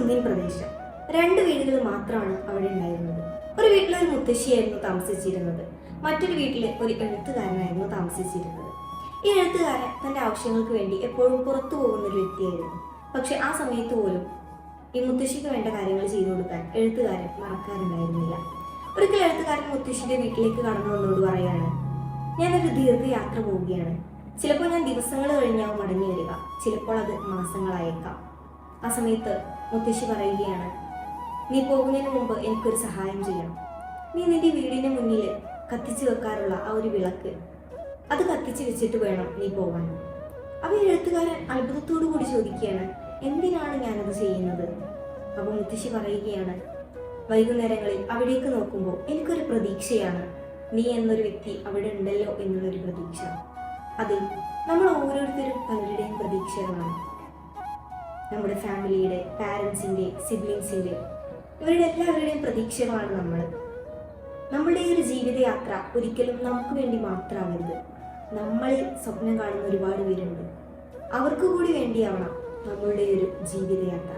കുന്നിൻ പ്രദേശം. 2 വീടുകൾ മാത്രമാണ് അവിടെ ഉണ്ടായിരുന്നത്. ഒരു വീട്ടിൽ ഒരു മുത്തശ്ശിയായിരുന്നു താമസിച്ചിരുന്നത്. മറ്റൊരു വീട്ടിൽ ഒരു എഴുത്തുകാരനായിരുന്നു താമസിച്ചിരുന്നത്. ഈ എഴുത്തുകാരൻ തൻ്റെ ആവശ്യങ്ങൾക്ക് വേണ്ടി എപ്പോഴും പുറത്തു പോകുന്ന ഒരു വ്യക്തിയായിരുന്നു. പക്ഷെ ആ സമയത്ത് പോലും ഈ മുത്തശ്ശിക്ക് വേണ്ട കാര്യങ്ങൾ ചെയ്തു കൊടുക്കാൻ എഴുത്തുകാരൻ മറക്കാറുണ്ടായിരുന്നില്ല. ഒരിക്കൽ എഴുത്തുകാരൻ മുത്തശ്ശിയുടെ വീട്ടിലേക്ക് കടന്നു വന്നോട് പറയാണ്, ഞാനൊരു ദീർഘയാത്ര പോവുകയാണ്. ചിലപ്പോൾ ഞാൻ ദിവസങ്ങൾ കഴിഞ്ഞാവും മടങ്ങി വരിക, ചിലപ്പോൾ അത് മാസങ്ങളായേക്കാം. ആ സമയത്ത് മുത്തശ്ശി പറയുകയാണ്, നീ പോകുന്നതിന് മുമ്പ് എനിക്കൊരു സഹായം ചെയ്യണം. നീ നിന്റെ വീടിന് മുന്നിൽ കത്തിച്ചു വെക്കാറുള്ള ആ ഒരു വിളക്ക് അത് കത്തിച്ച് വെച്ചിട്ട് വേണം നീ പോകാൻ. അപ്പോൾ എഴുത്തുകാരൻ അത്ഭുതത്തോടു കൂടി ചോദിക്കുകയാണ്, എന്തിനാണ് ഞാനത് ചെയ്യുന്നത്? അപ്പോൾ മുത്തശ്ശി പറയുകയാണ്, വൈകുന്നേരങ്ങളിൽ അവിടേക്ക് നോക്കുമ്പോൾ എനിക്കൊരു പ്രതീക്ഷയാണ്, നീ എന്നൊരു വ്യക്തി അവിടെ ഉണ്ടല്ലോ എന്നുള്ളൊരു പ്രതീക്ഷ. അതിൽ നമ്മൾ ഓരോരുത്തരും പലരുടെയും പ്രതീക്ഷകളാണ്. നമ്മുടെ ഫാമിലിയുടെ, പാരൻസിൻ്റെ, സിബ്ലിങ്സിൻ്റെ, ഇവരുടെ എല്ലാവരുടെയും പ്രതീക്ഷകളാണ് നമ്മളുടെ ഈ ഒരു ജീവിതയാത്ര ഒരിക്കലും നമുക്ക് വേണ്ടി മാത്രമാകരുത്. നമ്മളിൽ സ്വപ്നം കാണുന്ന ഒരുപാട് പേരുണ്ട്. അവർക്ക് കൂടി വേണ്ടിയാവണം നമ്മളുടെ ഒരു ജീവിതയാത്ര.